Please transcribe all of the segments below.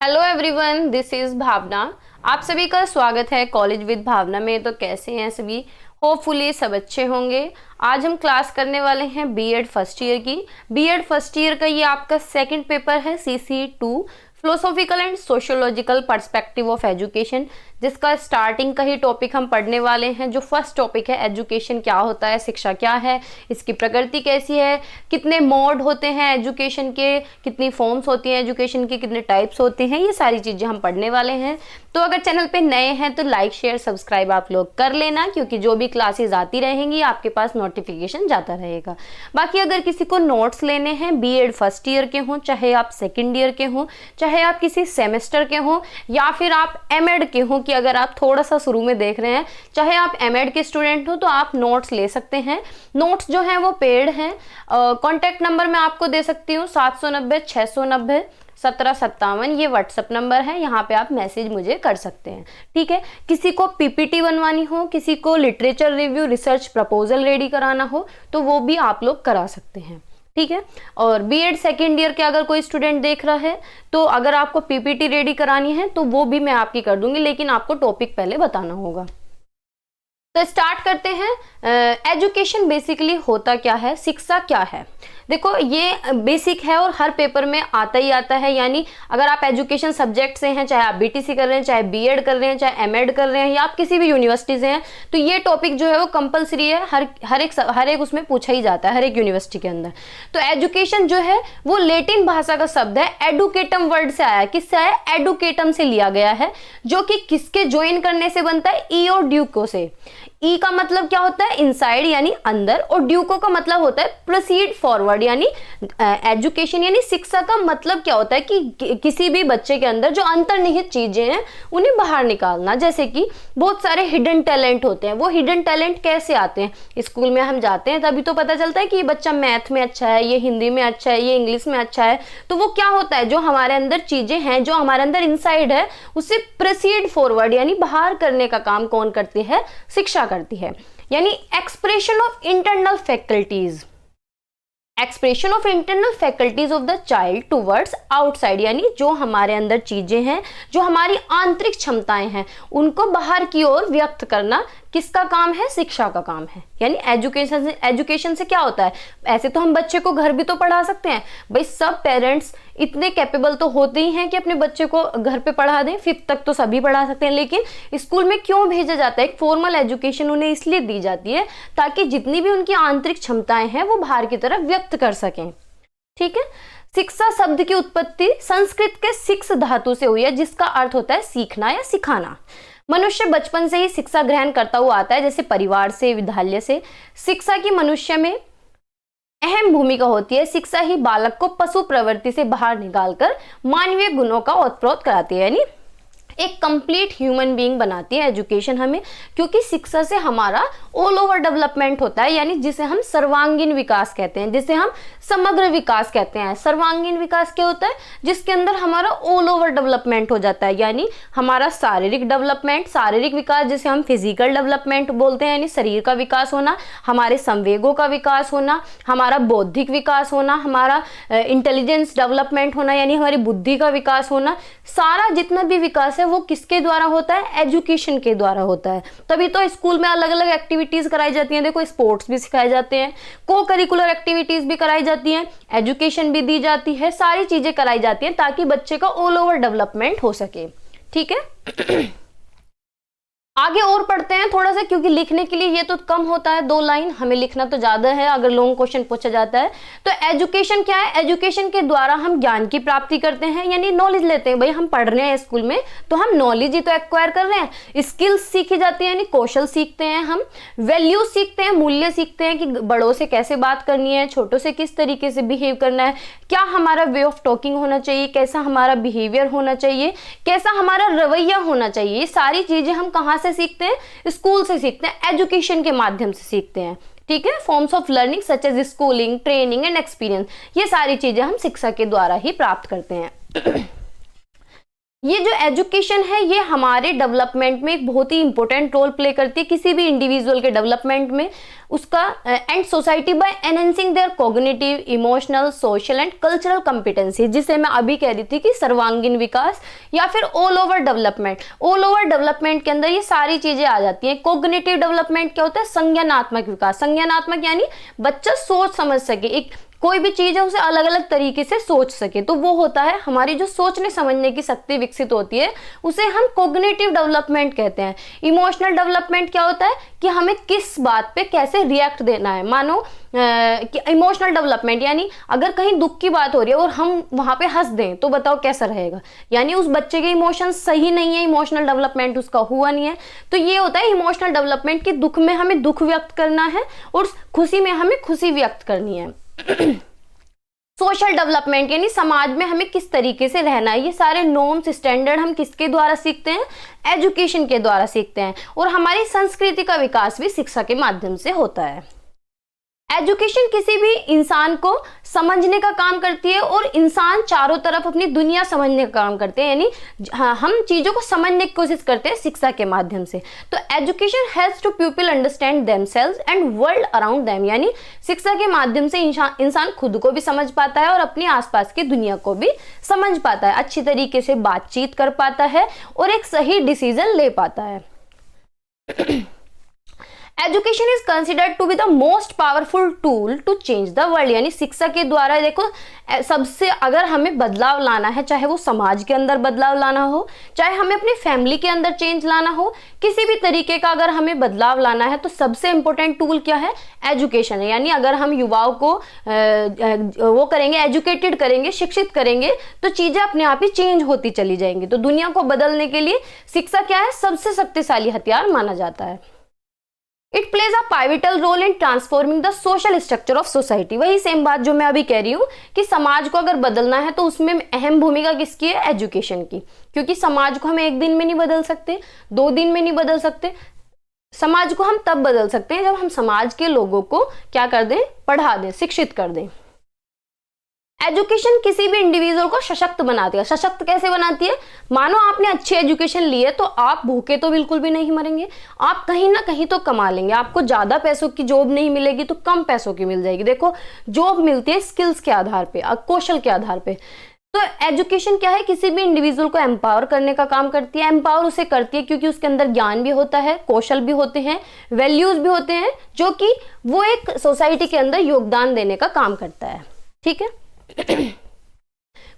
Hello everyone, this is भावना। आप सभी का स्वागत है कॉलेज विद भावना में। तो कैसे हैं सभी? होपफुली सब अच्छे होंगे। आज हम क्लास करने वाले हैं बीएड फर्स्ट ईयर की। बीएड फर्स्ट ईयर का ये आपका सेकंड पेपर है, CC2 philosophical and sociological perspective of education, जिसका स्टार्टिंग का ही टॉपिक हम पढ़ने वाले हैं। जो फर्स्ट टॉपिक है, एजुकेशन क्या होता है, शिक्षा क्या है, इसकी प्रकृति कैसी है, कितने मोड होते हैं एजुकेशन के, कितनी फॉर्म्स होती हैं एजुकेशन की, कितने टाइप्स होते हैं, ये सारी चीज़ें हम पढ़ने वाले हैं। तो अगर चैनल पे नए हैं तो लाइक शेयर सब्सक्राइब आप लोग कर लेना, क्योंकि जो भी क्लासेस आती रहेंगी आपके पास नोटिफिकेशन जाता रहेगा। बाकी अगर किसी को नोट्स लेने हैं, बीएड फर्स्ट ईयर के हों, चाहे आप सेकेंड ईयर के हों, चाहे आप किसी सेमेस्टर के हों, या फिर आप एमएड के हों, कि अगर आप थोड़ा सा शुरू में देख रहे हैं, चाहे आप एमएड के स्टूडेंट हो, तो आप नोट्स ले सकते हैं। नोट्स जो हैं वो पेड हैं। कॉन्टैक्ट नंबर मैं आपको दे सकती हूँ 790-690-1757, ये व्हाट्सअप नंबर है। यहाँ पे आप मैसेज मुझे कर सकते हैं, ठीक है। किसी को पीपीटी बनवानी हो, किसी को literature review research proposal ready कराना हो, तो वो भी आप लोग करा सकते हैं, ठीक है। और बीएड सेकेंड ईयर के अगर कोई स्टूडेंट देख रहा है, तो अगर आपको पीपीटी रेडी करानी है तो वो भी मैं आपकी कर दूंगी, लेकिन आपको टॉपिक पहले बताना होगा। तो स्टार्ट करते हैं। एजुकेशन बेसिकली होता क्या है, शिक्षा क्या है। देखो, ये बेसिक है और हर पेपर में आता ही आता है। यानी अगर आप एजुकेशन सब्जेक्ट से हैं, चाहे आप बीटीसी कर रहे हैं, चाहे बीएड कर रहे हैं, चाहे एमएड कर रहे हैं, या आप किसी भी यूनिवर्सिटी से हैं, तो ये टॉपिक जो है वो कंपलसरी है। हर एक उसमें पूछा ही जाता है, हर एक यूनिवर्सिटी के अंदर। तो एजुकेशन जो है वो लैटिन भाषा का शब्द है, एडुकेटम वर्ड से आया। किससे आया? एडुकेटम से लिया गया है, जो कि किसके ज्वाइन करने से बनता है? ई और ड्यूको से। ई का मतलब क्या होता है? इनसाइड यानी अंदर, और ड्यूको का मतलब होता है प्रोसीड फॉरवर्ड, यानी एजुकेशन यानी शिक्षा का मतलब क्या होता है कि किसी भी बच्चे के अंदर जो अंतर्निहित चीजें हैं उन्हें बाहर निकालना। जैसे कि बहुत सारे हिडन टैलेंट होते हैं। वो हिडन टैलेंट कैसे आते हैं? स्कूल में हम जाते हैं तभी तो पता चलता है कि ये बच्चा मैथ में अच्छा है, ये हिंदी में अच्छा है, ये इंग्लिश में अच्छा है। तो वो क्या होता है, जो हमारे अंदर चीजें हैं, जो हमारे अंदर इनसाइड है, उसे प्रोसीड फॉरवर्ड यानी बाहर करने का काम कौन करती है? शिक्षा करती है। यानी expression of internal faculties, expression of internal faculties of the child towards outside, यानी जो हमारे अंदर चीजें हैं, जो हमारी आंतरिक क्षमताएं हैं, उनको बाहर की ओर व्यक्त करना किसका काम है? शिक्षा का काम है। यानी एजुकेशन से क्या होता है? ऐसे तो हम बच्चे को घर भी तो पढ़ा सकते हैं भाई, सब पेरेंट्स इतने कैपेबल तो होते ही हैं कि अपने बच्चे को घर पे पढ़ा दें, 5th तक तो सभी पढ़ा सकते हैं। लेकिन स्कूल में क्यों भेजा जाता है? एक फॉर्मल एजुकेशन उन्हें इसलिए दी जाती है ताकि जितनी भी उनकी आंतरिक क्षमताएं हैं वो बाहर की तरफ व्यक्त कर सकें, ठीक है। शिक्षा शब्द की उत्पत्ति संस्कृत के शिक्ष धातु से हुई है, जिसका अर्थ होता है सीखना या सिखाना। मनुष्य बचपन से ही शिक्षा ग्रहण करता हुआ आता है, जैसे परिवार से, विद्यालय से। शिक्षा की मनुष्य में अहम भूमिका होती है। शिक्षा ही बालक को पशु प्रवृत्ति से बाहर निकालकर मानवीय गुणों का ओतप्रोत कराती है, यानी एक कंप्लीट ह्यूमन बीइंग बनाती है एजुकेशन हमें। क्योंकि शिक्षा से हमारा ऑल ओवर डेवलपमेंट होता है, यानी जिसे हम सर्वांगीण विकास कहते हैं, जिसे हम समग्र विकास कहते हैं। सर्वांगीण विकास क्या होता है? जिसके अंदर हमारा ऑल ओवर डेवलपमेंट हो जाता है, यानी हमारा शारीरिक डेवलपमेंट, शारीरिक विकास जिसे हम फिजिकल डेवलपमेंट बोलते हैं, यानी शरीर का विकास होना, हमारे संवेगों का विकास होना, हमारा बौद्धिक विकास होना, हमारा इंटेलिजेंस डेवलपमेंट होना, यानी हमारी बुद्धि का विकास होना। सारा जितना भी विकास है वो किसके द्वारा होता है? एजुकेशन के द्वारा होता है। तभी तो स्कूल में अलग अलग एक्टिविटीज कराई जाती हैं। देखो, स्पोर्ट्स भी सिखाए जाते हैं, को करिकुलर एक्टिविटीज भी कराई जाती हैं, एजुकेशन भी दी जाती है, सारी चीजें कराई जाती हैं ताकि बच्चे का ऑल ओवर डेवलपमेंट हो सके, ठीक है। आगे और पढ़ते हैं थोड़ा सा, क्योंकि लिखने के लिए ये तो कम होता है, 2 लाइन, हमें लिखना तो ज्यादा है अगर लॉन्ग क्वेश्चन पूछा जाता है। तो एजुकेशन क्या है? एजुकेशन के द्वारा हम ज्ञान की प्राप्ति करते हैं, यानी नॉलेज लेते हैं। भाई, हम पढ़ रहे हैं स्कूल में तो हम नॉलेज ही तो एक्वायर कर रहे हैं। स्किल्स सीखी जाती है, यानी कौशल सीखते हैं हम। वैल्यूज सीखते हैं, मूल्य सीखते हैं कि बड़ों से कैसे बात करनी है, छोटों से किस तरीके से बिहेव करना है, क्या हमारा वे ऑफ टॉकिंग होना चाहिए, कैसा हमारा बिहेवियर होना चाहिए, कैसा हमारा रवैया होना चाहिए। ये सारी चीजें हम कहाँ से सीखते हैं? स्कूल से सीखते हैं, एजुकेशन के माध्यम से सीखते हैं, ठीक है। Forms of learning such as schooling, training and experience, ये सारी चीजें हम शिक्षा के द्वारा ही प्राप्त करते हैं। ये जो एजुकेशन है ये हमारे डेवलपमेंट में एक बहुत ही इंपॉर्टेंट रोल प्ले करती है, किसी भी इंडिविजुअल के डेवलपमेंट में, उसका and society by enhancing their cognitive, emotional, social and cultural competency, जिसे मैं अभी कह रही थी कि सर्वांगीण विकास या फिर all over development. All over development के अंदर ये सारी चीजें आ जाती हैं। कॉग्निटिव डेवलपमेंट क्या होता है? संज्ञानात्मक विकास। संज्ञानात्मक यानी बच्चा सोच समझ सके, एक कोई भी चीज है उसे अलग अलग तरीके से सोच सके, तो वो होता है हमारी जो सोचने समझने की शक्ति विकसित होती है, उसे हम कॉग्निटिव डेवलपमेंट कहते हैं। इमोशनल डेवलपमेंट क्या होता है कि हमें किस बात पे कैसे रिएक्ट देना है। मानो कि इमोशनल डेवलपमेंट यानी अगर कहीं दुख की बात हो रही है और हम वहां पे हंस दें तो बताओ कैसा रहेगा, यानी उस बच्चे के इमोशंस सही नहीं है, इमोशनल डेवलपमेंट उसका हुआ नहीं है। तो ये होता है इमोशनल डेवलपमेंट कि दुख में हमें दुख व्यक्त करना है और खुशी में हमें खुशी व्यक्त करनी है। सोशल डेवलपमेंट यानी समाज में हमें किस तरीके से रहना है, ये सारे नॉर्म्स स्टैंडर्ड हम किसके द्वारा सीखते हैं? एजुकेशन के द्वारा सीखते हैं। और हमारी संस्कृति का विकास भी शिक्षा के माध्यम से होता है। एजुकेशन किसी भी इंसान को समझने का काम करती है और इंसान चारों तरफ अपनी दुनिया समझने का काम करते हैं, यानी हम चीजों को समझने की कोशिश करते हैं शिक्षा के माध्यम से। तो education helps to people understand themselves and world around them, यानी शिक्षा के माध्यम से इंसान खुद को भी समझ पाता है और अपनी आसपास की दुनिया को भी समझ पाता है, अच्छी तरीके से बातचीत कर पाता है और एक सही डिसीजन ले पाता है। Education is considered to be the most powerful tool to change the world, यानी शिक्षा के द्वारा देखो सबसे अगर हमें बदलाव लाना है, चाहे वो समाज के अंदर बदलाव लाना हो, चाहे हमें अपनी फैमिली के अंदर चेंज लाना हो, किसी भी तरीके का अगर हमें बदलाव लाना है तो सबसे इंपॉर्टेंट टूल क्या है? एजुकेशन है। यानी अगर हम युवाओं को वो करेंगे, एजुकेटेड करेंगे, शिक्षित करेंगे, तो चीजें अपने आप ही चेंज होती चली जाएंगी। तो दुनिया को बदलने के लिए शिक्षा क्या है? सबसे शक्तिशाली हथियार माना जाता है। It plays a pivotal role in transforming the social structure of society. वही सेम बात जो मैं अभी कह रही हूँ कि समाज को अगर बदलना है तो उसमें अहम भूमिका किसकी है? एजुकेशन की। क्योंकि समाज को हम एक दिन में नहीं बदल सकते, 2 दिन में नहीं बदल सकते। समाज को हम तब बदल सकते हैं जब हम समाज के लोगों को क्या कर दें? पढ़ा दें, शिक्षित कर दें। एजुकेशन किसी भी इंडिविजुअल को सशक्त बनाती है। सशक्त कैसे बनाती है? मानो आपने अच्छी एजुकेशन ली है तो आप भूखे तो बिल्कुल भी नहीं मरेंगे, आप कहीं ना कहीं तो कमा लेंगे। आपको ज्यादा पैसों की जॉब नहीं मिलेगी तो कम पैसों की मिल जाएगी। देखो जॉब मिलती है स्किल्स के आधार पे, कौशल के आधार पे। तो एजुकेशन क्या है? किसी भी इंडिविजुअल को एम्पावर करने का काम करती है। एम्पावर उसे करती है क्योंकि उसके अंदर ज्ञान भी होता है, कौशल भी होते हैं, वैल्यूज भी होते हैं, जो कि वो एक सोसाइटी के अंदर योगदान देने का काम करता है। ठीक है,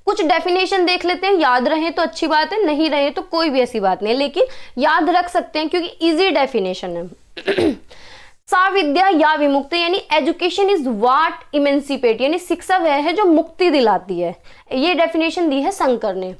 कुछ डेफिनेशन देख लेते हैं, याद रहे तो अच्छी बात है, नहीं रहे तो कोई भी ऐसी बात नहीं है, लेकिन याद रख सकते हैं क्योंकि इजी डेफिनेशन है। साविद्या या विमुक्ति यानी एजुकेशन इज व्हाट इमेंसिपेट, यानी शिक्षा वह है जो मुक्ति दिलाती है। ये डेफिनेशन दी है शंकर ने।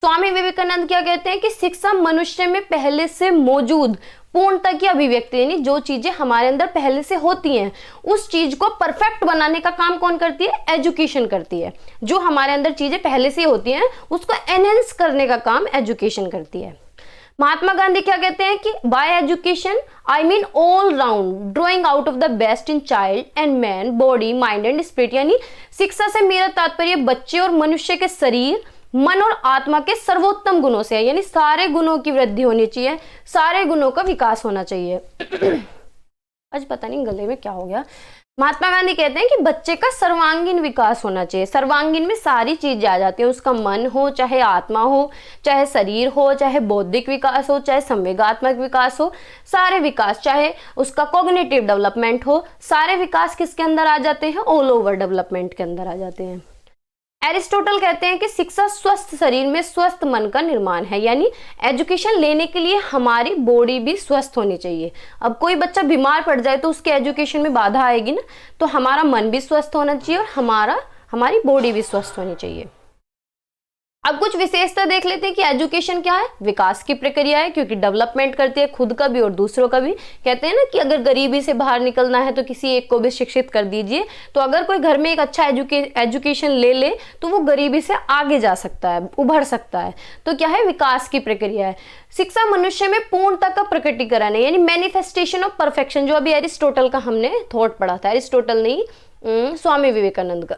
स्वामी विवेकानंद क्या कहते हैं कि शिक्षा मनुष्य में पहले से मौजूद पूर्णता की अभिव्यक्ति, यानी जो चीजें हमारे अंदर पहले से होती हैं उस चीज को परफेक्ट बनाने का काम कौन करती है? एजुकेशन करती है। जो हमारे अंदर चीजें पहले से होती हैं उसको एनहेंस करने का काम एजुकेशन करती है। महात्मा गांधी क्या कहते हैं कि bye education I mean all round drawing out of the best in child and man, body, mind and spirit, यानी शिक्षा से मेरा तात्पर्य बच्चे और मनुष्य के शरीर, मन और आत्मा के सर्वोत्तम गुणों से है। यानी सारे गुणों की वृद्धि होनी चाहिए, सारे गुणों का विकास होना चाहिए। आज पता नहीं गले में क्या हो गया। महात्मा गांधी कहते हैं कि बच्चे का सर्वांगीण विकास होना चाहिए। सर्वांगीण में सारी चीजें आ जाती हैं, उसका मन हो, चाहे आत्मा हो, चाहे शरीर हो, चाहे बौद्धिक विकास हो, चाहे संवेगात्मक विकास हो, सारे विकास, चाहे उसका कॉग्निटिव डेवलपमेंट हो, सारे विकास किसके अंदर आ जाते हैं? ऑल ओवर डेवलपमेंट के अंदर आ जाते हैं। एरिस्टोटल कहते हैं कि शिक्षा स्वस्थ शरीर में स्वस्थ मन का निर्माण है, यानी एजुकेशन लेने के लिए हमारी बॉडी भी स्वस्थ होनी चाहिए। अब कोई बच्चा बीमार पड़ जाए तो उसके एजुकेशन में बाधा आएगी ना, तो हमारा मन भी स्वस्थ होना चाहिए और हमारी बॉडी भी स्वस्थ होनी चाहिए। अब कुछ विशेषता देख लेते हैं कि एजुकेशन क्या है? विकास की प्रक्रिया है, क्योंकि डेवलपमेंट करती है खुद का भी और दूसरों का भी। कहते हैं ना कि अगर गरीबी से बाहर निकलना है तो किसी एक को भी शिक्षित कर दीजिए। तो अगर कोई घर में एक अच्छा एजुकेशन ले ले तो वो गरीबी से आगे जा सकता है, उभर सकता है। तो क्या है? विकास की प्रक्रिया है। शिक्षा मनुष्य में पूर्णता का प्रकटीकरण है, यानी मैनिफेस्टेशन ऑफ परफेक्शन, जो अभी एरिस्टोटल का हमने थॉट पढ़ा था। एरिस्टोटल नहीं, स्वामी विवेकानंद का।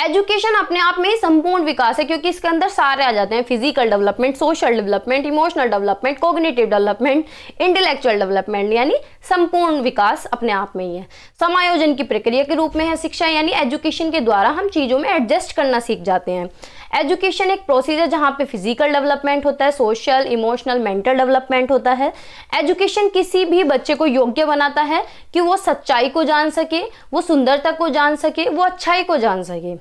एजुकेशन अपने आप में ही संपूर्ण विकास है, क्योंकि इसके अंदर सारे आ जाते हैं, physical development, social development, emotional development, cognitive development, intellectual development, यानी संपूर्ण विकास अपने आप में ही है। समायोजन की प्रक्रिया के रूप में है शिक्षा, यानी एजुकेशन के द्वारा हम चीजों में एडजस्ट करना सीख जाते हैं। एजुकेशन एक प्रोसीजर जहाँ पे फिजिकल डेवलपमेंट होता है, सोशल, इमोशनल, मेंटल डेवलपमेंट होता है। एजुकेशन किसी भी बच्चे को योग्य बनाता है कि वो सच्चाई को जान सके, वो सुंदरता को जान सके, वो अच्छाई को जान सके।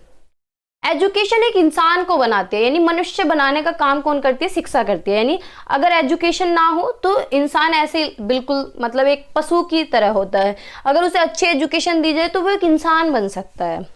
एजुकेशन एक इंसान को बनाती है, यानी मनुष्य बनाने का काम कौन करती है? शिक्षा करती है। यानी अगर एजुकेशन ना हो तो इंसान ऐसे बिल्कुल मतलब एक पशु की तरह होता है। अगर उसे अच्छी एजुकेशन दी जाए तो वो एक इंसान बन सकता है।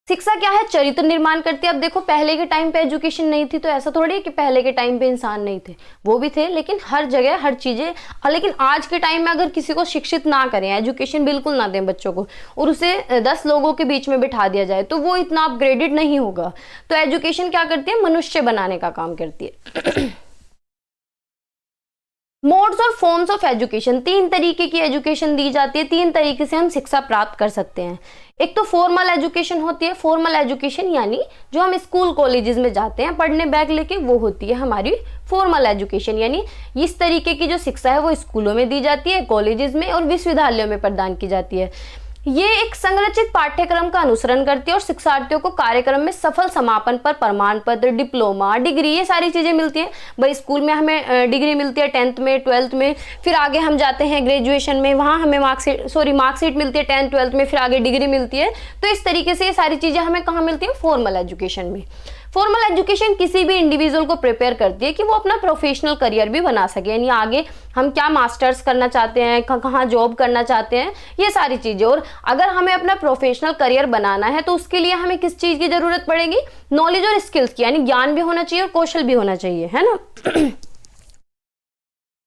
शिक्षा क्या है? चरित्र निर्माण करती है। अब देखो, पहले के टाइम पे एजुकेशन नहीं थी तो ऐसा थोड़ी है कि पहले के टाइम पे इंसान नहीं थे, वो भी थे, लेकिन हर जगह हर चीजें। लेकिन आज के टाइम में अगर किसी को शिक्षित ना करें, एजुकेशन बिल्कुल ना दें बच्चों को, और उसे 10 लोगों के बीच में बिठा दिया जाए तो वो इतना अपग्रेडेड नहीं होगा। तो एजुकेशन क्या करती है? मनुष्य बनाने का काम करती है। मोड्स और फॉर्म्स ऑफ एजुकेशन, 3 तरीके की एजुकेशन दी जाती है, 3 तरीके से हम शिक्षा प्राप्त कर सकते हैं। एक तो फॉर्मल एजुकेशन होती है। फॉर्मल एजुकेशन यानी जो हम स्कूल कॉलेजेस में जाते हैं पढ़ने बैग लेके, वो होती है हमारी फॉर्मल एजुकेशन। यानी इस तरीके की जो शिक्षा है वो स्कूलों में दी जाती है, कॉलेजेस में और विश्वविद्यालयों में प्रदान की जाती है। ये एक संरचित पाठ्यक्रम का अनुसरण करती है और शिक्षार्थियों को कार्यक्रम में सफल समापन पर प्रमाण पत्र, डिप्लोमा, डिग्री, ये सारी चीजें मिलती हैं। भाई स्कूल में हमें डिग्री मिलती है 10th में, 12th में, फिर आगे हम जाते हैं ग्रेजुएशन में, वहाँ हमें मार्कशीट मिलती है 10th 12th में, फिर आगे डिग्री मिलती है। तो इस तरीके से ये सारी चीजें हमें कहाँ मिलती है? फॉर्मल एजुकेशन में। फॉर्मल एजुकेशन किसी भी इंडिविजुअल को प्रिपेयर करती है कि वो अपना प्रोफेशनल करियर भी बना सके, यानी आगे हम क्या मास्टर्स करना चाहते हैं, कहाँ जॉब करना चाहते हैं, ये सारी चीजें। और अगर हमें अपना प्रोफेशनल करियर बनाना है तो उसके लिए हमें किस चीज की जरूरत पड़ेगी? नॉलेज और स्किल्स की, यानी ज्ञान भी होना चाहिए और कौशल भी होना चाहिए, है ना।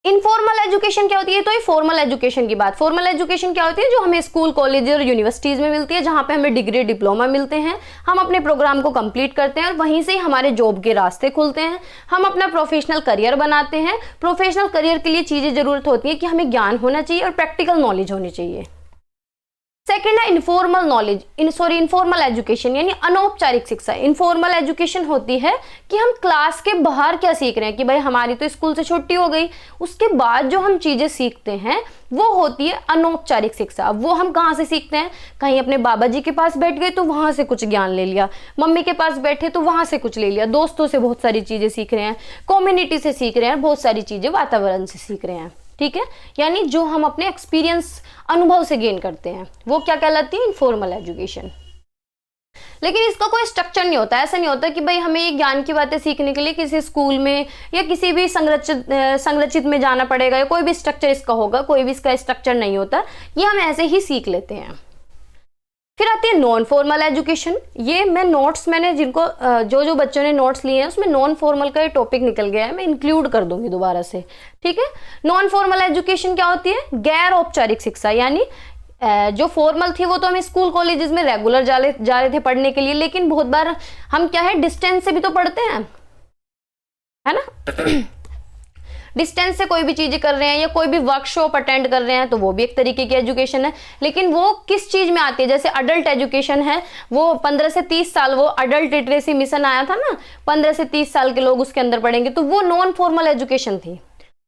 इनफॉर्मल एजुकेशन क्या होती है? तो ये फॉर्मल एजुकेशन की बात। फॉर्मल एजुकेशन क्या होती है? जो हमें स्कूल, कॉलेज और यूनिवर्सिटीज में मिलती है, जहां पे हमें डिग्री, डिप्लोमा मिलते हैं, हम अपने प्रोग्राम को कंप्लीट करते हैं और वहीं से ही हमारे जॉब के रास्ते खुलते हैं, हम अपना प्रोफेशनल करियर बनाते हैं। प्रोफेशनल करियर के लिए चीजें जरूरत होती है कि हमें ज्ञान होना चाहिए और प्रैक्टिकल नॉलेज होनी चाहिए। सेकेंड है इनफॉर्मल नॉलेज, इनफॉर्मल एजुकेशन, यानी अनौपचारिक शिक्षा। इनफॉर्मल एजुकेशन होती है कि हम क्लास के बाहर क्या सीख रहे हैं, कि भाई हमारी तो स्कूल से छुट्टी हो गई, उसके बाद जो हम चीजें सीखते हैं वो होती है अनौपचारिक शिक्षा। वो हम कहाँ से सीखते हैं? कहीं अपने बाबा जी के पास बैठ गए तो वहां से कुछ ज्ञान ले लिया, मम्मी के पास बैठे तो वहां से कुछ ले लिया, दोस्तों से बहुत सारी चीजें सीख रहे हैं, कम्युनिटी से सीख रहे हैं, बहुत सारी चीजें वातावरण से सीख रहे हैं। ठीक है, यानी जो हम अपने एक्सपीरियंस, अनुभव से गेन करते हैं, वो क्या कहलाती है? Informal education. लेकिन इसका कोई स्ट्रक्चर नहीं होता। ऐसा नहीं होता कि भाई हमें ये ज्ञान की बातें सीखने के लिए किसी स्कूल में या किसी भी संरचित में जाना पड़ेगा, या कोई भी स्ट्रक्चर इसका होगा, कोई भी इसका स्ट्रक्चर नहीं होता, ये हम ऐसे ही सीख लेते हैं। फिर आती है नॉन फॉर्मल एजुकेशन। ये मैं नोट्स, मैंने जिनको जो बच्चों ने नोट्स लिए हैं उसमें नॉन फॉर्मल का ये टॉपिक निकल गया है, मैं इंक्लूड कर दूंगी दोबारा से। ठीक है, नॉन फॉर्मल एजुकेशन क्या होती है? गैर औपचारिक शिक्षा। यानी जो फॉर्मल थी वो तो हम स्कूल कॉलेजेस में रेगुलर जा रहे थे पढ़ने के लिए, लेकिन बहुत बार हम क्या है, डिस्टेंस से भी तो पढ़ते हैं, है ना। डिस्टेंस से कोई भी चीजें कर रहे हैं या कोई भी वर्कशॉप अटेंड कर रहे हैं तो वो भी एक तरीके की एजुकेशन है, लेकिन वो किस चीज में आती है? जैसे अडल्ट एजुकेशन है, वो 15 से 30 साल, वो अडल्ट लिटरेसी मिशन आया था ना, 15 से 30 साल के लोग उसके अंदर पढ़ेंगे, तो वो नॉन फॉर्मल एजुकेशन थी।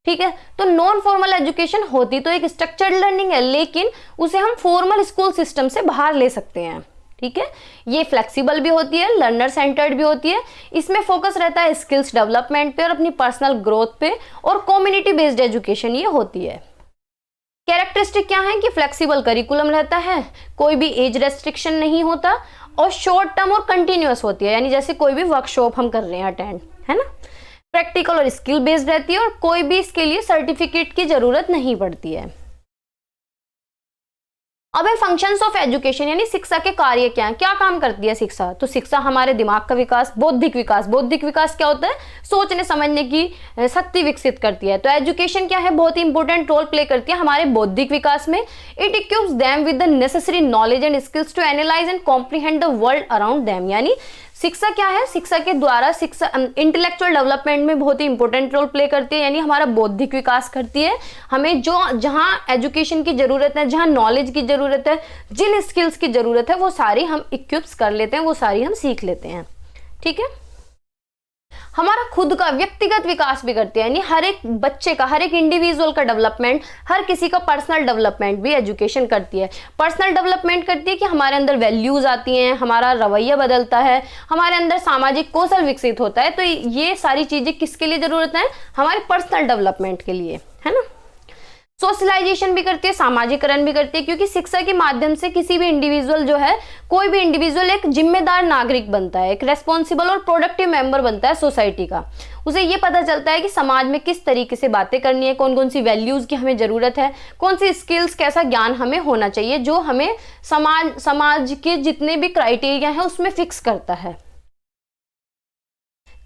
ठीक है, तो नॉन फॉर्मल एजुकेशन होती तो एक स्ट्रक्चर्ड लर्निंग है, लेकिन उसे हम फॉर्मल स्कूल सिस्टम से बाहर ले सकते हैं। ठीक है, ये फ्लेक्सिबल भी होती है, लर्नर सेंटर्ड भी होती है, इसमें फोकस रहता है स्किल्स डेवलपमेंट पे और अपनी पर्सनल ग्रोथ पे, और कम्युनिटी बेस्ड एजुकेशन ये होती है। कैरेक्टरिस्टिक क्या है? कि फ्लेक्सिबल करिकुलम रहता है, कोई भी एज रेस्ट्रिक्शन नहीं होता, और शॉर्ट टर्म और कंटिन्यूअस होती है, यानी जैसे कोई भी वर्कशॉप हम कर रहे हैं अटेंड, है ना। प्रैक्टिकल और स्किल बेस्ड रहती है, और कोई भी इसके लिए सर्टिफिकेट की जरूरत नहीं पड़ती है। अब है फंक्शंस ऑफ एजुकेशन, यानी शिक्षा के कार्य क्या है, क्या काम करती है शिक्षा? तो शिक्षा हमारे दिमाग का विकास, बौद्धिक विकास क्या होता है? सोचने समझने की शक्ति विकसित करती है। तो एजुकेशन क्या है? बहुत ही इंपॉर्टेंट रोल प्ले करती है हमारे बौद्धिक विकास में। It equips them with the necessary knowledge and skills to analyse and comprehend the world around them, यानी शिक्षा क्या है, शिक्षा के द्वारा शिक्षा इंटेलेक्चुअल डेवलपमेंट में बहुत ही इंपॉर्टेंट रोल प्ले करती है, यानी हमारा बौद्धिक विकास करती है। हमें जो जहाँ एजुकेशन की जरूरत है, जहाँ नॉलेज की जरूरत है, जिन स्किल्स की जरूरत है, वो सारी हम इक्विप्स कर लेते हैं, वो सारी हम सीख लेते हैं। ठीक है, हमारा खुद का व्यक्तिगत विकास भी करती है, यानी हर एक बच्चे का, हर एक इंडिविजुअल का डेवलपमेंट, हर किसी का पर्सनल डेवलपमेंट भी एजुकेशन करती है। पर्सनल डेवलपमेंट करती है कि हमारे अंदर वैल्यूज आती हैं, हमारा रवैया बदलता है, हमारे अंदर सामाजिक कौशल विकसित होता है। तो ये सारी चीजें किसके लिए जरूरत है, हमारे पर्सनल डेवलपमेंट के लिए, है ना। सोशलाइजेशन भी करती है, सामाजिकरण भी करती है, क्योंकि शिक्षा के माध्यम से किसी भी इंडिविजुअल जो है, कोई भी इंडिविजुअल एक जिम्मेदार नागरिक बनता है, एक रेस्पॉन्सिबल और प्रोडक्टिव मेंबर बनता है सोसाइटी का। उसे ये पता चलता है कि समाज में किस तरीके से बातें करनी है, कौन कौन सी वैल्यूज की हमें जरूरत है, कौन सी स्किल्स, कैसा ज्ञान हमें होना चाहिए, जो हमें समाज के जितने भी क्राइटेरिया है उसमें फिक्स करता है।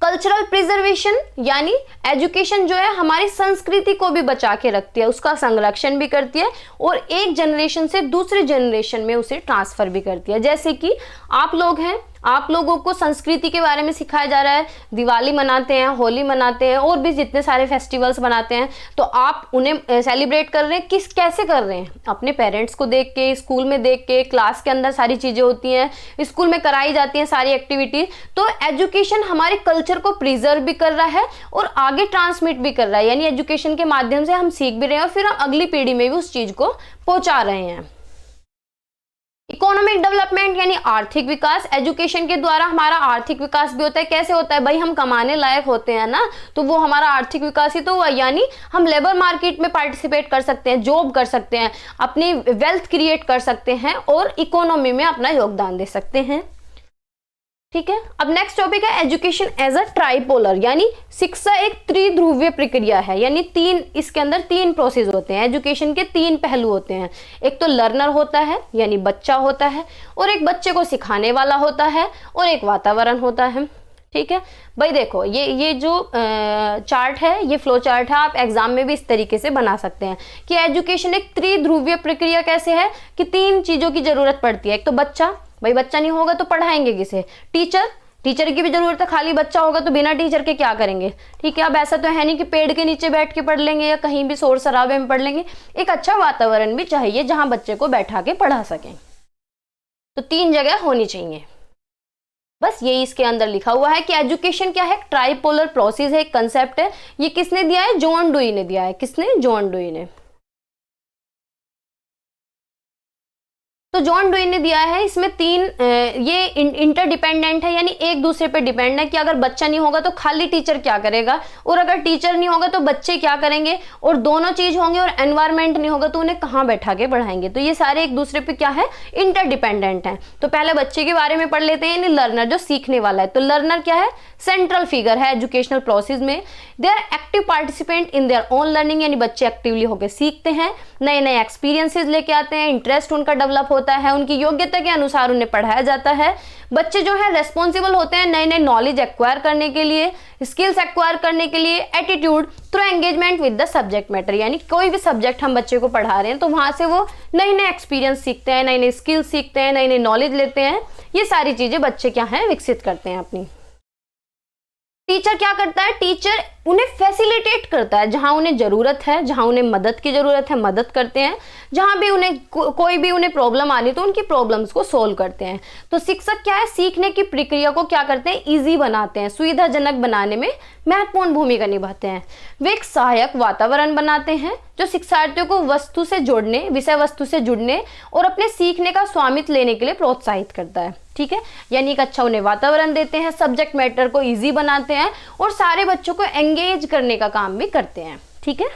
कल्चरल प्रिजर्वेशन, यानी एजुकेशन जो है हमारी संस्कृति को भी बचा के रखती है, उसका संरक्षण भी करती है और एक जनरेशन से दूसरे जनरेशन में उसे ट्रांसफर भी करती है। जैसे कि आप लोग हैं, आप लोगों को संस्कृति के बारे में सिखाया जा रहा है, दिवाली मनाते हैं, होली मनाते हैं और भी जितने सारे फेस्टिवल्स मनाते हैं, तो आप उन्हें सेलिब्रेट कर रहे हैं, कैसे कर रहे हैं, अपने पेरेंट्स को देख के, स्कूल में देख के, क्लास के अंदर सारी चीजें होती हैं, स्कूल में कराई जाती हैं सारी एक्टिविटी। तो एजुकेशन हमारे कल्चर को प्रिजर्व भी कर रहा है और आगे ट्रांसमिट भी कर रहा है, यानी एजुकेशन के माध्यम से हम सीख भी रहे हैं और फिर हम अगली पीढ़ी में भी उस चीज को पहुंचा रहे हैं। इकोनॉमिक डेवलपमेंट, यानी आर्थिक विकास, एजुकेशन के द्वारा हमारा आर्थिक विकास भी होता है। कैसे होता है भाई, हम कमाने लायक होते हैं ना, तो वो हमारा आर्थिक विकास ही तो हुआ, यानी हम लेबर मार्केट में पार्टिसिपेट कर सकते हैं, जॉब कर सकते हैं, अपनी वेल्थ क्रिएट कर सकते हैं और इकोनॉमी में अपना योगदान दे सकते हैं। ठीक है, अब नेक्स्ट टॉपिक है एजुकेशन एज अ ट्राइपोलर, यानी शिक्षा एक त्रिध्रुवीय प्रक्रिया है, यानी इसके अंदर तीन प्रोसेस होते हैं, एजुकेशन के तीन पहलू होते हैं। एक तो लर्नर होता है, यानी बच्चा होता है, और एक बच्चे को सिखाने वाला होता है, और एक वातावरण होता है। ठीक है भाई, देखो ये जो चार्ट है, ये फ्लो चार्ट है, आप एग्जाम में भी इस तरीके से बना सकते हैं कि एजुकेशन एक त्रिध्रुवीय प्रक्रिया कैसे है कि तीन चीजों की जरूरत पड़ती है। एक तो बच्चा, भाई बच्चा नहीं होगा तो पढ़ाएंगे किसे, टीचर की भी जरूरत है, खाली बच्चा होगा तो बिना टीचर के क्या करेंगे। ठीक है, अब ऐसा तो है नहीं कि पेड़ के नीचे बैठ के पढ़ लेंगे या कहीं भी शोर शराबे में पढ़ लेंगे, एक अच्छा वातावरण भी चाहिए जहां बच्चे को बैठा के पढ़ा सकें। तो तीन जगह होनी चाहिए, बस यही इसके अंदर लिखा हुआ है कि एजुकेशन क्या है, ट्राइपोलर प्रोसेस है, एक कंसेप्ट है। ये किसने दिया है, जॉन डुई ने दिया है। किसने, जॉन डुई ने। तो जॉन डुई ने दिया है, इसमें तीन ये इंटरडिपेंडेंट है, यानी एक दूसरे पे डिपेंड है कि अगर बच्चा नहीं होगा तो खाली टीचर क्या करेगा, और अगर टीचर नहीं होगा तो बच्चे क्या करेंगे, और दोनों चीज होंगे और एनवायरमेंट नहीं होगा तो उन्हें कहाँ बैठा के पढ़ाएंगे। तो ये सारे एक दूसरे पे क्या है, इंटरडिपेंडेंट है। तो पहले बच्चे के बारे में पढ़ लेते हैं, यानी लर्नर, जो सीखने वाला है। तो लर्नर क्या है, सेंट्रल फिगर है एजुकेशनल प्रोसेस में। They are active participant in their own learning, यानी बच्चे एक्टिवली होकर सीखते हैं, नए नए एक्सपीरियंसेस लेके आते हैं, इंटरेस्ट उनका डेवलप होता है, उनकी योग्यता के अनुसार उन्हें पढ़ाया जाता है। बच्चे जो है रेस्पॉन्सिबल होते हैं नए नए नॉलेज एक्वायर करने के लिए, स्किल्स एक्वायर करने के लिए, attitude through engagement with the subject matter, यानी कोई भी सब्जेक्ट हम बच्चे को पढ़ा रहे हैं तो वहां से वो नए नए एक्सपीरियंस सीखते हैं, नए नए स्किल्स सीखते हैं, नई नई नॉलेज लेते हैं। ये सारी चीजें बच्चे क्या है, विकसित करते हैं अपनी। टीचर क्या करता है, टीचर उन्हें फैसिलिटेट करता है, जहां उन्हें जरूरत है, जहां उन्हें मदद की जरूरत है मदद करते हैं, जहां भी उन्हें कोई भी उन्हें प्रॉब्लम आ रही तो उनकी प्रॉब्लम्स को सोल्व करते हैं। तो शिक्षक क्या है, सीखने की प्रक्रिया को क्या करते हैं, इजी बनाते हैं, सुविधाजनक बनाने में महत्वपूर्ण भूमिका निभाते हैं। वे एक सहायक वातावरण बनाते हैं जो शिक्षार्थियों को वस्तु से जोड़ने, विषय वस्तु से जुड़ने और अपने सीखने का स्वामित्व लेने के लिए प्रोत्साहित करता है। ठीक है, यानी एक अच्छा उन्हें वातावरण देते हैं, सब्जेक्ट मैटर को इजी बनाते हैं और सारे बच्चों को एंगेज करने का काम भी करते हैं। ठीक है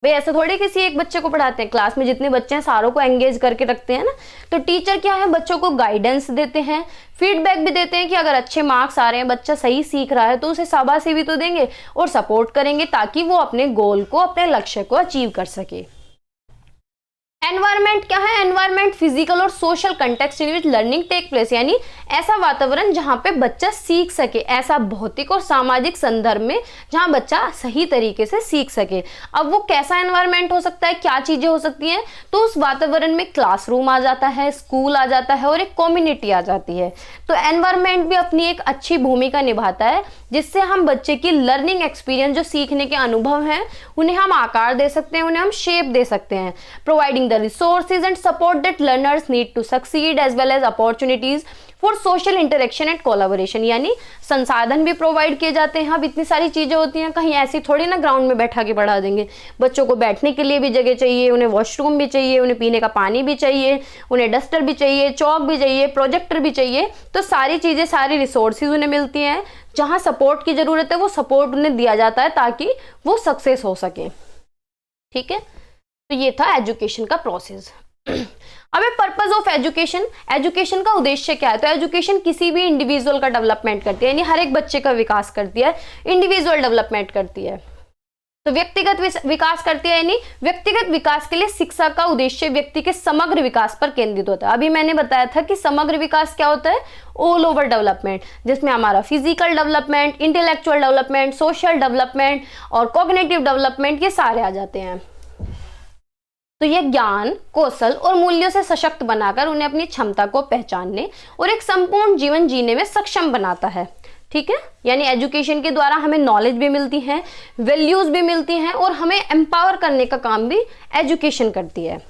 भाई, ऐसे थोड़ी किसी एक बच्चे को पढ़ाते हैं, क्लास में जितने बच्चे हैं सारों को एंगेज करके रखते हैं ना। तो टीचर क्या है, बच्चों को गाइडेंस देते हैं, फीडबैक भी देते हैं कि अगर अच्छे मार्क्स आ रहे हैं, बच्चा सही सीख रहा है तो उसे शाबाशी भी तो देंगे और सपोर्ट करेंगे ताकि वो अपने गोल को, अपने लक्ष्य को अचीव कर सके। एनवायरमेंट क्या है? एनवायरमेंट फिजिकल और सोशल कंटेक्स्ट इन विच लर्निंग टेक प्लेस, यानी ऐसा वातावरण जहां पे बच्चा सीख सके, ऐसा भौतिक और सामाजिक संदर्भ में जहां बच्चा सही तरीके से सीख सके। अब वो कैसा एनवायरमेंट हो सकता है, क्या चीजें हो सकती हैं? तो उस वातावरण में क्लासरूम आ जाता है, स्कूल आ जाता है और एक कम्युनिटी आ जाती है। तो एनवायरमेंट भी अपनी एक अच्छी भूमिका निभाता है, जिससे हम बच्चे की लर्निंग एक्सपीरियंस, जो सीखने के अनुभव हैं, उन्हें हम आकार दे सकते हैं, उन्हें हम शेप दे सकते हैं। Providing the resources and support that learners need to succeed as well as opportunities for social interaction and collaboration, यानी संसाधन भी प्रोवाइड किए जाते हैं। अब इतनी सारी चीजें होती हैं, कहीं ऐसी थोड़ी ना ग्राउंड में बैठा के पढ़ा देंगे। बच्चों को बैठने के लिए भी जगह चाहिए, उन्हें वॉशरूम भी चाहिए, उन्हें पीने का पानी भी चाहिए, उन्हें डस्टर भी चाहिए, चौक भी चाहिए, प्रोजेक्टर भी चाहिए। तो सारी चीजें, सारी रिसोर्सेज उन्हें मिलती हैं। जहां सपोर्ट की जरूरत है वो सपोर्ट उन्हें दिया जाता है ताकि वो सक्सेस हो सके। ठीक है, तो ये था एजुकेशन का प्रोसेस। अब पर्पस ऑफ एजुकेशन, एजुकेशन का उद्देश्य क्या है? तो एजुकेशन किसी भी इंडिविजुअल का डेवलपमेंट करती है, यानी हर एक बच्चे का विकास करती है, इंडिविजुअल डेवलपमेंट करती है। तो व्यक्तिगत विकास करती है, यानी व्यक्तिगत विकास के लिए शिक्षा का उद्देश्य व्यक्ति के समग्र विकास पर केंद्रित होता है। अभी मैंने बताया था कि समग्र विकास क्या होता है? ऑल ओवर डेवलपमेंट, जिसमें हमारा physical development, intellectual development, social development और कॉग्निटिव डेवलपमेंट, ये सारे आ जाते हैं। तो ये ज्ञान, कौशल और मूल्यों से सशक्त बनाकर उन्हें अपनी क्षमता को पहचानने और एक संपूर्ण जीवन जीने में सक्षम बनाता है। ठीक है, यानी एजुकेशन के द्वारा हमें नॉलेज भी मिलती है, वैल्यूज भी मिलती हैं और हमें एम्पावर करने का काम भी एजुकेशन करती है।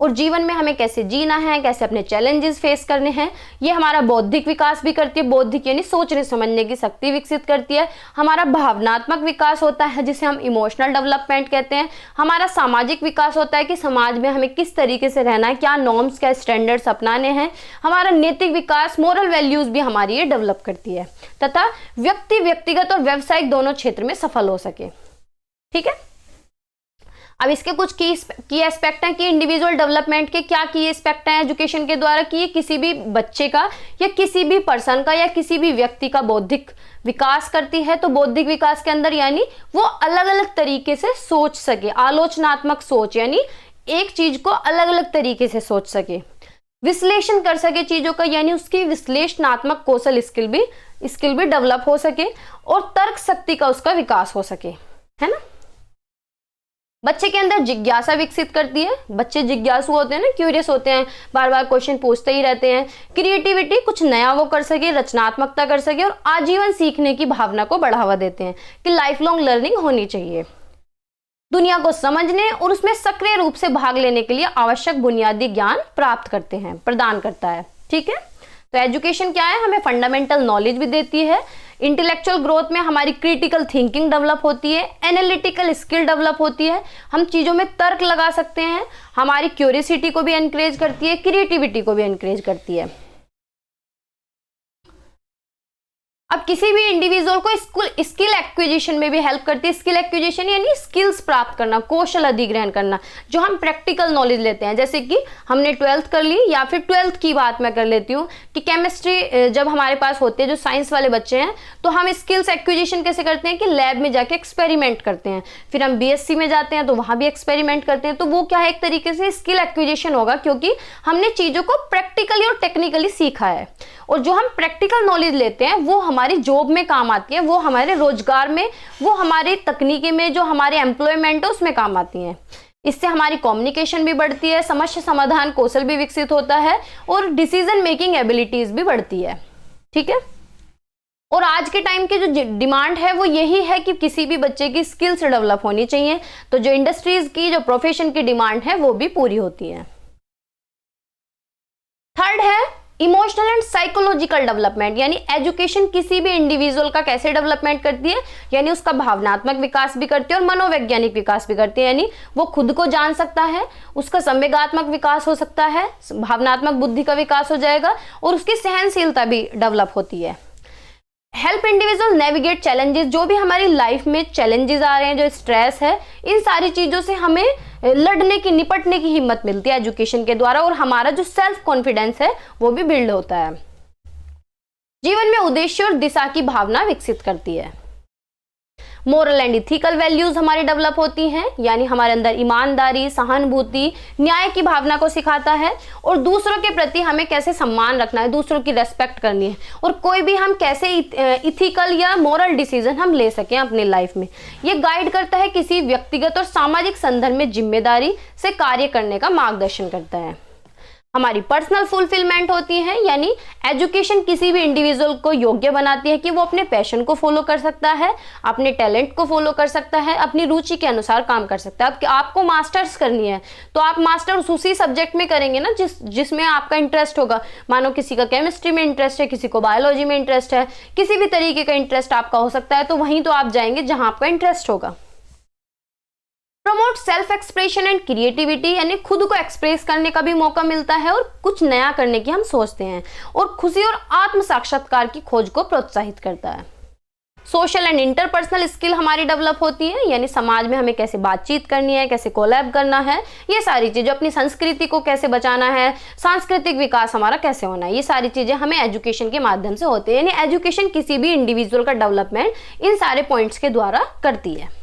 और जीवन में हमें कैसे जीना है, कैसे अपने चैलेंजेस फेस करने हैं, ये हमारा बौद्धिक विकास भी करती है। बौद्धिक यानी सोचने समझने की शक्ति विकसित करती है। हमारा भावनात्मक विकास होता है, जिसे हम इमोशनल डेवलपमेंट कहते हैं। हमारा सामाजिक विकास होता है कि समाज में हमें किस तरीके से रहना है, क्या नॉर्म्स, क्या स्टैंडर्ड्स अपनाने हैं। हमारा नैतिक विकास, मोरल वैल्यूज भी हमारी ये डेवलप करती है, तथा व्यक्ति व्यक्तिगत और व्यावसायिक दोनों क्षेत्र में सफल हो सके। ठीक है, अब इसके कुछ की एस्पेक्ट हैं कि इंडिविजुअल डेवलपमेंट के क्या की एस्पेक्ट हैं एजुकेशन के द्वारा, कि ये किसी भी बच्चे का या किसी भी पर्सन का या किसी भी व्यक्ति का बौद्धिक विकास करती है। तो बौद्धिक विकास के अंदर यानी वो अलग अलग तरीके से सोच सके, आलोचनात्मक सोच, यानी एक चीज को अलग अलग तरीके से सोच सके, विश्लेषण कर सके चीजों का, यानी उसकी विश्लेषणात्मक कौशल स्किल भी डेवलप हो सके और तर्क शक्ति का उसका विकास हो सके, है ना। बच्चे के अंदर जिज्ञासा विकसित करती है। बच्चे जिज्ञासु होते हैं ना, क्यूरियस होते हैं, बार बार क्वेश्चन पूछते ही रहते हैं। क्रिएटिविटी, कुछ नया वो कर सके, रचनात्मकता कर सके और आजीवन सीखने की भावना को बढ़ावा देते हैं कि लाइफ लॉन्ग लर्निंग होनी चाहिए। दुनिया को समझने और उसमें सक्रिय रूप से भाग लेने के लिए आवश्यक बुनियादी ज्ञान प्रदान करता है। ठीक है, तो एजुकेशन क्या है? हमें फंडामेंटल नॉलेज भी देती है। इंटेलेक्चुअल ग्रोथ में हमारी क्रिटिकल थिंकिंग डेवलप होती है, एनालिटिकल स्किल डेवलप होती है, हम चीज़ों में तर्क लगा सकते हैं। हमारी क्यूरियोसिटी को भी एनकरेज करती है, क्रिएटिविटी को भी एनकरेज करती है। अब किसी भी इंडिविजुअल को स्किल एक्विजिशन में भी हेल्प करती है। स्किल एक्विजिशन यानी स्किल्स प्राप्त करना, कौशल अधिग्रहण करना, जो हम प्रैक्टिकल नॉलेज लेते हैं। जैसे कि हमने 12th कर ली, या फिर 12th की बात मैं कर लेती हूँ कि केमिस्ट्री जब हमारे पास होती है, जो साइंस वाले बच्चे हैं, तो हम स्किल्स एक्विजिशन कैसे करते हैं कि लैब में जाके एक्सपेरिमेंट करते हैं। फिर हम BSc में जाते हैं तो वहाँ भी एक्सपेरिमेंट करते हैं। तो वो क्या है, एक तरीके से स्किल एक्विजिशन होगा, क्योंकि हमने चीज़ों को प्रैक्टिकली और टेक्निकली सीखा है। और जो हम प्रैक्टिकल नॉलेज लेते हैं वो हमारी जॉब में काम आती है, वो हमारे रोजगार में, वो हमारी तकनीकी में, जो हमारे एम्प्लॉयमेंट है उसमें काम आती हैं। इससे हमारी कम्युनिकेशन भी बढ़ती है, समस्या समाधान कौशल भी विकसित होता है और डिसीजन मेकिंग एबिलिटीज भी बढ़ती है। ठीक है, और आज के टाइम की जो डिमांड है वो यही है कि किसी भी बच्चे की स्किल्स डेवलप होनी चाहिए। तो जो इंडस्ट्रीज की, जो प्रोफेशन की डिमांड है वो भी पूरी होती है। थर्ड है इमोशनल एंड साइकोलॉजिकल डेवलपमेंट, यानी एजुकेशन किसी भी इंडिविजुअल का कैसे डेवलपमेंट करती है, यानी उसका भावनात्मक विकास भी करती है और मनोवैज्ञानिक विकास भी करती है। यानी वो खुद को जान सकता है, उसका संवेगात्मक विकास हो सकता है, भावनात्मक बुद्धि का विकास हो जाएगा और उसकी सहनशीलता भी डेवलप होती है। हेल्प इंडिविजुअल नेविगेट चैलेंजेस, जो भी हमारी लाइफ में चैलेंजेस आ रहे हैं, जो स्ट्रेस है, इन सारी चीज़ों से हमें लड़ने की, निपटने की हिम्मत मिलती है एजुकेशन के द्वारा और हमारा जो सेल्फ कॉन्फिडेंस है वो भी बिल्ड होता है। जीवन में उद्देश्य और दिशा की भावना विकसित करती है। मोरल एंड इथिकल वैल्यूज हमारी डेवलप होती हैं, यानी हमारे अंदर ईमानदारी, सहानुभूति, न्याय की भावना को सिखाता है, और दूसरों के प्रति हमें कैसे सम्मान रखना है, दूसरों की रेस्पेक्ट करनी है, और कोई भी हम कैसे इथिकल या मोरल डिसीजन हम ले सकें अपनी लाइफ में। ये गाइड करता है किसी व्यक्तिगत और सामाजिक संदर्भ में जिम्मेदारी से कार्य करने का मार्गदर्शन करता है। हमारी पर्सनल फुलफिलमेंट होती है, यानी एजुकेशन किसी भी इंडिविजुअल को योग्य बनाती है कि वो अपने पैशन को फॉलो कर सकता है, अपने टैलेंट को फॉलो कर सकता है, अपनी रुचि के अनुसार काम कर सकता है। अब आपको मास्टर्स करनी है तो आप मास्टर्स उसी सब्जेक्ट में करेंगे ना जिसमें आपका इंटरेस्ट होगा। मानो किसी का केमिस्ट्री में इंटरेस्ट है, किसी को बायोलॉजी में इंटरेस्ट है, किसी भी तरीके का इंटरेस्ट आपका हो सकता है, तो वहीं तो आप जाएंगे जहां आपका इंटरेस्ट होगा। Promote self expression and creativity, यानी खुद को एक्सप्रेस करने का भी मौका मिलता है और कुछ नया करने की हम सोचते हैं, और खुशी और आत्म साक्षात्कार की खोज को प्रोत्साहित करता है। सोशल एंड इंटरपर्सनल स्किल हमारी डेवलप होती है, यानी समाज में हमें कैसे बातचीत करनी है, कैसे कोलैब करना है, ये सारी चीजें, अपनी संस्कृति को कैसे बचाना है, सांस्कृतिक विकास हमारा कैसे होना है, ये सारी चीजें हमें एजुकेशन के माध्यम से होती है। यानी एजुकेशन किसी भी इंडिविजुअल का डेवलपमेंट इन सारे पॉइंट्स के द्वारा करती है।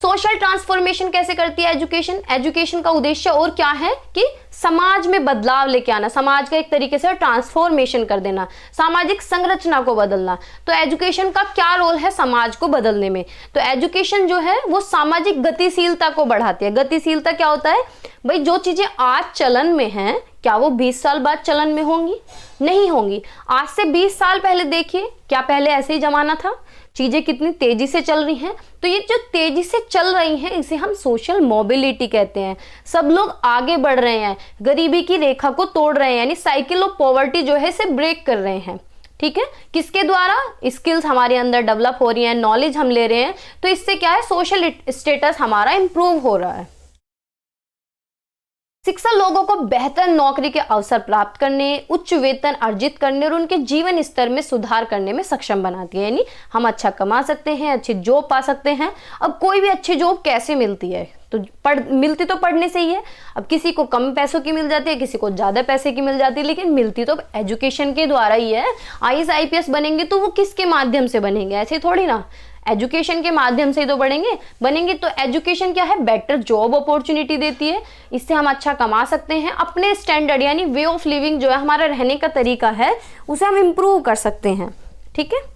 सोशल ट्रांसफॉर्मेशन कैसे करती है एजुकेशन? एजुकेशन का उद्देश्य और क्या है कि समाज में बदलाव लेके आना, समाज का एक तरीके से ट्रांसफॉर्मेशन कर देना, सामाजिक संरचना को बदलना। तो एजुकेशन का क्या रोल है समाज को बदलने में? तो एजुकेशन जो है वो सामाजिक गतिशीलता को बढ़ाती है। गतिशीलता क्या होता है भाई? जो चीजें आज चलन में हैं, क्या वो 20 साल बाद चलन में होंगी? नहीं होंगी। आज से 20 साल पहले देखिए, क्या पहले ऐसे ही जमाना था? चीजें कितनी तेजी से चल रही हैं। तो ये जो तेजी से चल रही हैं इसे हम सोशल मोबिलिटी कहते हैं। सब लोग आगे बढ़ रहे हैं, गरीबी की रेखा को तोड़ रहे हैं, यानी साइकिल ऑफ पॉवर्टी जो है इसे ब्रेक कर रहे हैं। ठीक है, किसके द्वारा? स्किल्स हमारे अंदर डेवलप हो रही हैं, नॉलेज हम ले रहे हैं, तो इससे क्या है, सोशल स्टेटस हमारा इंप्रूव हो रहा है। शिक्षा लोगों को बेहतर नौकरी के अवसर प्राप्त करने, उच्च वेतन अर्जित करने और उनके जीवन स्तर में सुधार करने में सक्षम बनाती है। यानी हम अच्छा कमा सकते हैं, अच्छी जॉब पा सकते हैं। अब कोई भी अच्छी जॉब कैसे मिलती है? तो मिलती तो पढ़ने से ही है। अब किसी को कम पैसों की मिल जाती है, किसी को ज़्यादा पैसे की मिल जाती है, लेकिन मिलती तो एजुकेशन के द्वारा ही है। IAS IPS बनेंगे तो वो किसके माध्यम से बनेंगे? ऐसे थोड़ी ना, एजुकेशन के माध्यम से ही तो बनेंगे। तो एजुकेशन क्या है? बेटर जॉब अपॉर्चुनिटी देती है, इससे हम अच्छा कमा सकते हैं, अपने स्टैंडर्ड यानी वे ऑफ लिविंग जो है, हमारा रहने का तरीका है, उसे हम इम्प्रूव कर सकते हैं। ठीक है।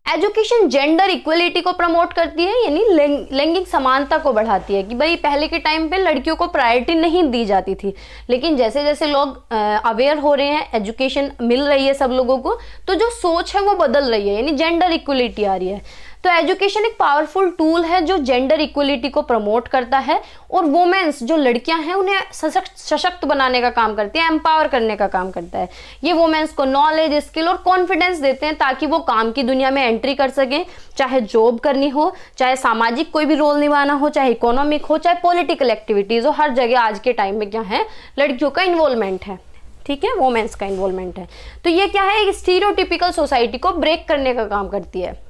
एजुकेशन जेंडर इक्वलिटी को प्रमोट करती है, यानी लैंगिक समानता को बढ़ाती है। कि भाई पहले के टाइम पे लड़कियों को प्रायोरिटी नहीं दी जाती थी, लेकिन जैसे जैसे लोग अवेयर हो रहे हैं, एजुकेशन मिल रही है सब लोगों को, तो जो सोच है वो बदल रही है, यानी जेंडर इक्वलिटी आ रही है। तो एजुकेशन एक पावरफुल टूल है जो जेंडर इक्वलिटी को प्रमोट करता है, और वुमेन्स जो लड़कियां हैं उन्हें सशक्त बनाने का काम करती है, एम्पावर करने का काम करता है। ये वुमेन्स को नॉलेज, स्किल और कॉन्फिडेंस देते हैं ताकि वो काम की दुनिया में एंट्री कर सकें, चाहे जॉब करनी हो, चाहे सामाजिक कोई भी रोल निभाना हो, चाहे इकोनॉमिक हो, चाहे पॉलिटिकल एक्टिविटीज हो। हर जगह आज के टाइम में क्या है, लड़कियों का इन्वॉल्वमेंट है। ठीक है, वुमेन्स का इन्वॉल्वमेंट है। तो ये क्या है, एक स्टीरियोटिपिकल सोसाइटी को ब्रेक करने का काम करती है।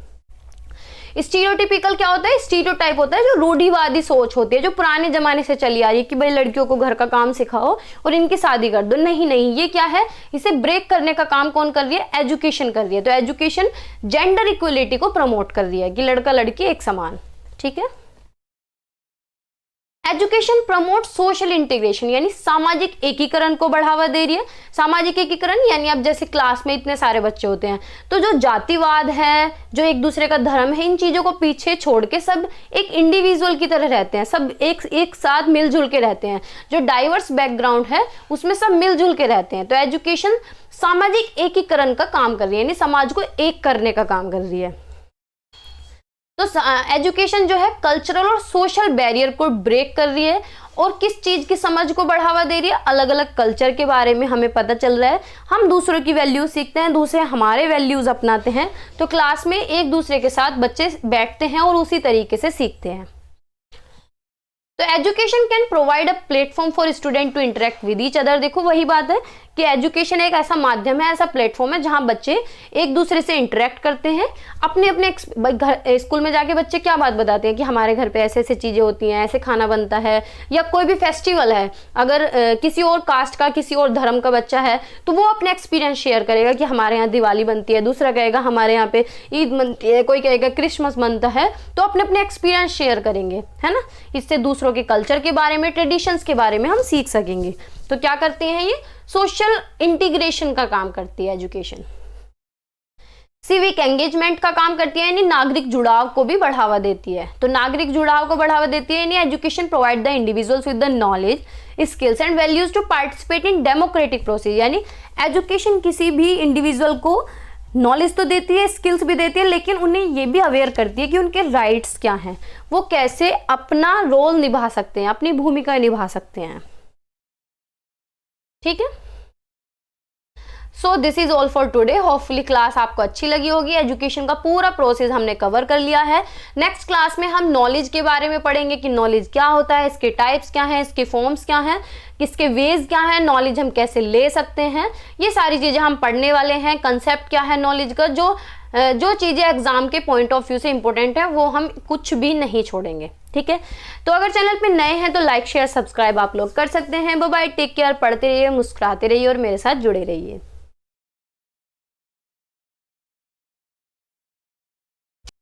स्टीरियोटिपिकल क्या होता है? स्टीरियोटाइप होता है जो रूढ़िवादी सोच होती है, जो पुराने जमाने से चली आ रही है कि भाई लड़कियों को घर का काम सिखाओ और इनकी शादी कर दो। नहीं, ये क्या है, इसे ब्रेक करने का काम कौन कर रही है? एजुकेशन कर रही है। तो एजुकेशन जेंडर इक्वलिटी को प्रमोट कर रही है कि लड़का लड़की एक समान। ठीक है। एजुकेशन प्रमोट सोशल इंटीग्रेशन, यानी सामाजिक एकीकरण को बढ़ावा दे रही है। सामाजिक एकीकरण यानी अब जैसे क्लास में इतने सारे बच्चे होते हैं, तो जो जातिवाद है, जो एक दूसरे का धर्म है, इन चीजों को पीछे छोड़ के सब एक इंडिविजुअल की तरह रहते हैं, सब एक साथ मिलजुल के रहते हैं। जो डाइवर्स बैकग्राउंड है उसमें सब मिलजुल के रहते हैं। तो एजुकेशन सामाजिक एकीकरण का काम कर रही है, यानी समाज को एक करने का काम कर रही है। तो एजुकेशन जो है कल्चरल और सोशल बैरियर को ब्रेक कर रही है, और किस चीज की समझ को बढ़ावा दे रही है? अलग अलग कल्चर के बारे में हमें पता चल रहा है, हम दूसरों की वैल्यूज सीखते हैं, दूसरे हमारे वैल्यूज अपनाते हैं। तो क्लास में एक दूसरे के साथ बच्चे बैठते हैं और उसी तरीके से सीखते हैं। तो education can provide a platform for student to interact with each other. देखो वही बात है कि एजुकेशन एक ऐसा माध्यम है, ऐसा प्लेटफॉर्म है जहां बच्चे एक दूसरे से इंटरेक्ट करते हैं, अपने अपने घर स्कूल में जाके बच्चे क्या बात बताते हैं कि हमारे घर पे ऐसे ऐसे चीज़ें होती हैं, ऐसे खाना बनता है, या कोई भी फेस्टिवल है, अगर किसी और कास्ट का, किसी और धर्म का बच्चा है तो वो अपने एक्सपीरियंस शेयर करेगा कि हमारे यहाँ दिवाली बनती है, दूसरा कहेगा हमारे यहाँ पे ईद बनती है, कोई कहेगा क्रिसमस बनता है, तो अपने अपने एक्सपीरियंस शेयर करेंगे, है ना। इससे दूसरों के कल्चर के बारे में, ट्रेडिशंस के बारे में हम सीख सकेंगे। तो क्या करते हैं, ये सोशल इंटीग्रेशन का काम करती है एजुकेशन। सिविक एंगेजमेंट का काम करती है, यानी नागरिक जुड़ाव को भी बढ़ावा देती है। तो नागरिक जुड़ाव को बढ़ावा देती है, यानी education provide the individuals with the knowledge, skills and values to participate in democratic process. यानी एजुकेशन किसी भी इंडिविजुअल को नॉलेज तो देती है, स्किल्स भी देती है, लेकिन उन्हें ये भी अवेयर करती है कि उनके राइट्स क्या हैं, वो कैसे अपना रोल निभा सकते हैं, अपनी भूमिका निभा सकते हैं। ठीक है, so this is all for today. Hopefully class आपको अच्छी लगी होगी। एजुकेशन का पूरा प्रोसेस हमने कवर कर लिया है। नेक्स्ट क्लास में हम नॉलेज के बारे में पढ़ेंगे कि नॉलेज क्या होता है, इसके टाइप्स क्या हैं, इसके फॉर्म्स क्या हैं, इसके वेज क्या है, नॉलेज हम कैसे ले सकते हैं, ये सारी चीज़ें हम पढ़ने वाले हैं। कंसेप्ट क्या है नॉलेज का, जो चीज़ें एग्जाम के पॉइंट ऑफ व्यू से इंपॉर्टेंट है वो हम कुछ भी नहीं छोड़ेंगे। ठीक है, तो अगर चैनल पे नए हैं तो लाइक शेयर सब्सक्राइब आप लोग कर सकते हैं। बाय बाय, टेक केयर, पढ़ते रहिए, मुस्कुराते रहिए और मेरे साथ जुड़े रहिए।